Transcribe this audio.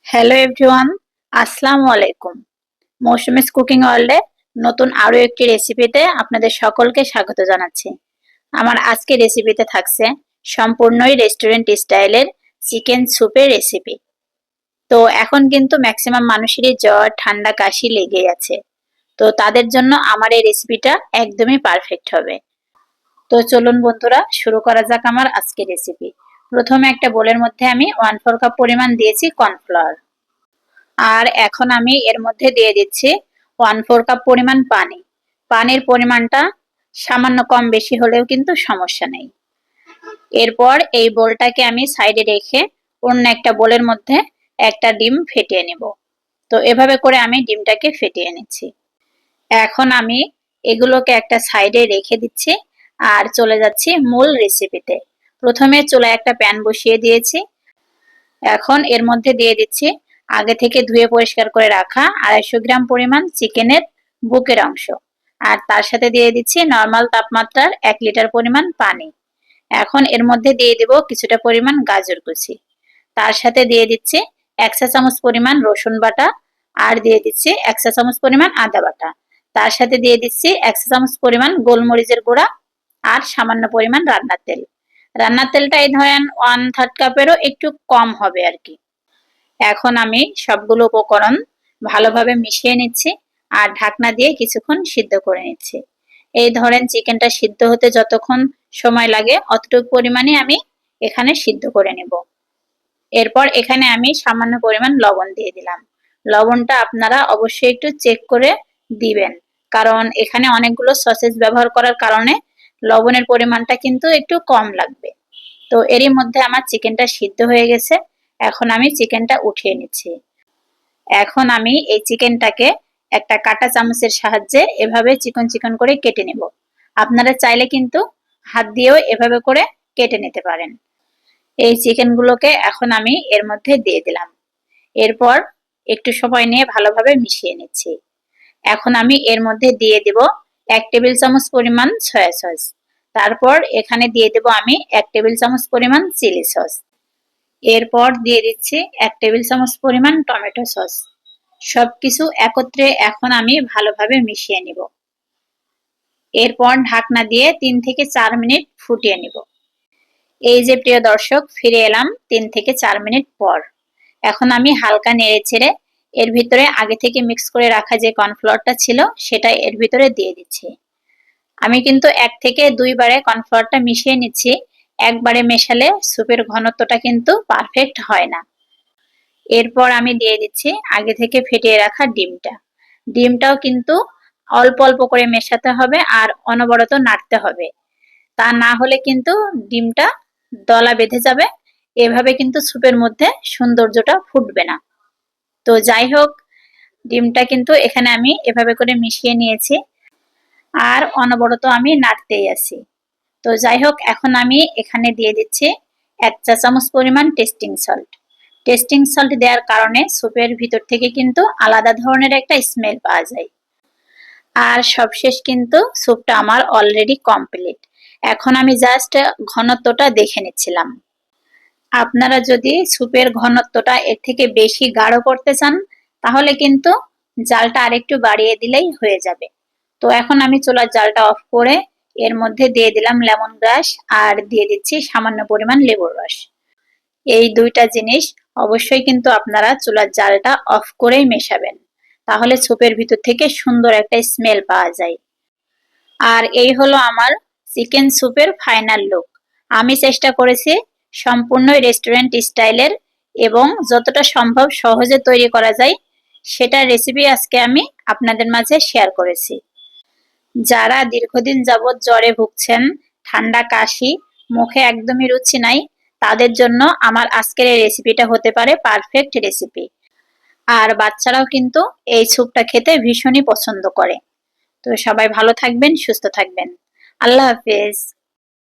Hello everyone, আসসালামু আলাইকুম। মৌসুমীস cooking ওয়ার্ল্ডে নতুন আরো একটি রেসিপিতে আপনাদের সকলকে স্বাগত জানাচ্ছি। আমার আজকের রেসিপিতে থাকছে সম্পূর্ণই রেস্টুরেন্ট স্টাইলের চিকেন স্যুপের রেসিপি। তো এখন কিন্তু ম্যাক্সিমাম মানুষেরই জ্বর, ঠান্ডা, কাশি লেগেই আছে। তো তাদের জন্য আমার এই রেসিপিটা একদমই পারফেক্ট হবে। তো চলুন বন্ধুরা, শুরু করা যাক আমার আজকের রেসিপি। প্রথমে একটা বোলের মধ্যে আমি 1/4 কাপ পরিমাণ দিয়েছি কর্নফ্লাওয়ার। আর এখন আমি এর মধ্যে দিয়ে দিচ্ছি 1/4 কাপ পরিমাণ পানি। পানির পরিমাণটা সামান্য কম বেশি হলেও কিন্তু সমস্যা নেই। এরপর এই বোলটাকে আমি সাইডে রেখে অন্য একটা বোলের মধ্যে একটা ডিম ফেটিয়ে নেব। তো এভাবে করে আমি ডিমটাকে ফেটিয়ে নিচ্ছি। এখন আমি এগুলোকে একটা সাইডে রেখে দিচ্ছি আর চলে যাচ্ছি মূল রেসিপিতে। প্রথমে চুলায় একটা প্যান বসিয়ে দিয়েছি। এখন এর মধ্যে দিয়ে দিচ্ছি আগে থেকে ধুয়ে পরিষ্কার করে রাখা 250 গ্রাম পরিমাণ চিকেনের বুকের অংশ। আর তার সাথে দিয়ে দিচ্ছি নর্মাল তাপমাত্রার 1 লিটার পরিমাণ পানি। এখন এর মধ্যে দিয়ে দেব কিছুটা পরিমাণ গাজর কুচি। তার সাথে দিয়ে দিচ্ছি 1 চা চামচ পরিমাণ রসুন বাটা। আর দিয়ে দিচ্ছি 1 চা চামচ পরিমাণ আদা বাটা। তার সাথে দিয়ে দিচ্ছি 1 চা চামচ পরিমাণ গোলমরিচের গুঁড়া আর সামান্য পরিমাণ রান্নার তেল। রান্নার তেলটা এই ধরেন 1/3 কাপেরও একটু কম হবে আর কি। এখন আমি সবগুলো উপকরণ ভালোভাবে মিশিয়ে নিচ্ছি আর ঢাকনা দিয়ে কিছুক্ষণ সিদ্ধ করে নিচ্ছি। এই ধরেন চিকেনটা সিদ্ধ হতে যতক্ষণ সময় লাগে অতটুকু পরিমাণে আমি এখানে সিদ্ধ করে নেব। এরপর এখানে আমি সামান্য পরিমাণ লবণ দিয়ে দিলাম। লবণটা আপনারা অবশ্যই একটু চেক করে দিবেন, কারণ এখানে অনেকগুলো সসেজ ব্যবহার করার কারণে লবণের পরিমাণটা কিন্তু একটু কম লাগবে। তো এরই মধ্যে আমার চিকেনটা সিদ্ধ হয়ে গেছে। এখন আমি চিকেনটা উঠিয়ে নিচ্ছি। এখন আমি এই চিকেনটাকে একটা কাঁটা চামচের সাহায্যে এভাবে চিকন চিকন করে কেটে নেব। আপনারা চাইলে কিন্তু হাত দিয়েও এভাবে করে কেটে নিতে পারেন। এই চিকেনগুলোকে এখন আমি এর মধ্যে দিয়ে দিলাম। এরপর একটু সময় নিয়ে ভালোভাবে মিশিয়ে নিচ্ছি। এখন আমি এর মধ্যে দিয়ে দেব 1 টেবিল চামচ পরিমাণ সয়া সস। তারপর এখানে দিয়ে দেব আমি 1 টেবিল চামচ পরিমাণ চিলি সস। এরপর দিয়ে দিচ্ছি 1 টেবিল চামচ পরিমাণ টমেটো সস। সবকিছু একত্রে এখন আমি ভালোভাবে মিশিয়ে নিব। এরপর ঢাকনা দিয়ে 3 থেকে 4 মিনিট ফুটিয়ে নিব। এই যে প্রিয় দর্শক, ফিরে এলাম 3 থেকে 4 মিনিট পর। এখন আমি হালকা নেড়ে চেড়ে এর ভিতরে আগে থেকে মিক্স করে রাখা যে কর্নফ্লাওয়ারটা ছিল সেটা এর ভিতরে দিয়ে দিচ্ছি। আমি কিন্তু 1 থেকে 2 বারে কর্নফ্লাওয়ারটা মিশিয়ে নিচ্ছি। একবারে মেশালে স্যুপের ঘনত্বটা কিন্তু পারফেক্ট হয় না। এরপর আমি দিয়ে দিচ্ছি আগে থেকে ফেটিয়ে রাখা ডিমটা। ডিমটাও কিন্তু অল্প অল্প করে মেশাতে হবে আর অনবরত নাড়তে হবে। তা না হলে কিন্তু ডিমটা দলা বেঁধে যাবে। এভাবে কিন্তু স্যুপের মধ্যে সৌন্দর্যটা ফুটবে না। তো যাই হোক, ডিমটা কিন্তু এখানে আমি এভাবে করে মিশিয়ে নিয়েছি আর অনবরত আমি নাড়তেই আছি। তো যাই হোক, এখন আমি এখানে দিয়ে দিচ্ছি 1 চা চামচ পরিমাণ টেস্টিং সল্ট। টেস্টিং সল্ট দেওয়ার কারণে স্যুপের ভিতর থেকে কিন্তু আলাদা ধরনের একটা স্মেল পাওয়া যায়। আর সবশেষ কিন্তু স্যুপটা আমার অলরেডি কমপ্লিট। এখন আমি জাস্ট ঘনত্বটা দেখে নিচ্ছিলাম। আপনারা যদি স্যুপের ঘনত্বটা এর থেকে বেশি গাঢ় করতে চান তাহলে কিন্তু জালটা আরেকটু বাড়িয়ে দিলেই হয়ে যাবে। তো এখন আমি চুলার জালটা অফ করে এর মধ্যে দিয়ে দিলাম লেমন গ্রাস আর দিয়ে দিচ্ছি সামান্য পরিমাণ লেবুর রস। এই দুইটা জিনিস অবশ্যই কিন্তু আপনারা চুলার জালটা অফ করেই মেশাবেন, তাহলে স্যুপের ভিতর থেকে সুন্দর একটা স্মেল পাওয়া যায়। আর এই হলো আমার চিকেন স্যুপের ফাইনাল লুক। আমি চেষ্টা করেছি সম্পূর্ণ রেস্টুরেন্ট স্টাইলের এবং যতটা সম্ভব সহজে তৈরি করা যায় সেটার রেসিপি আজকে আমি আপনাদের মাঝে শেয়ার করেছি। যারা দীর্ঘদিন যাবৎ জ্বরে ভুগছেন, ঠান্ডা, কাশি, মুখে একদমই রুচি নাই, তাদের জন্য আমার আজকের এই রেসিপিটা হতে পারে পারফেক্ট রেসিপি। আর বাচ্চারাও কিন্তু এই স্যুপটা খেতে ভীষণই পছন্দ করে। তো সবাই ভালো থাকবেন, সুস্থ থাকবেন। আল্লাহ হাফেজ।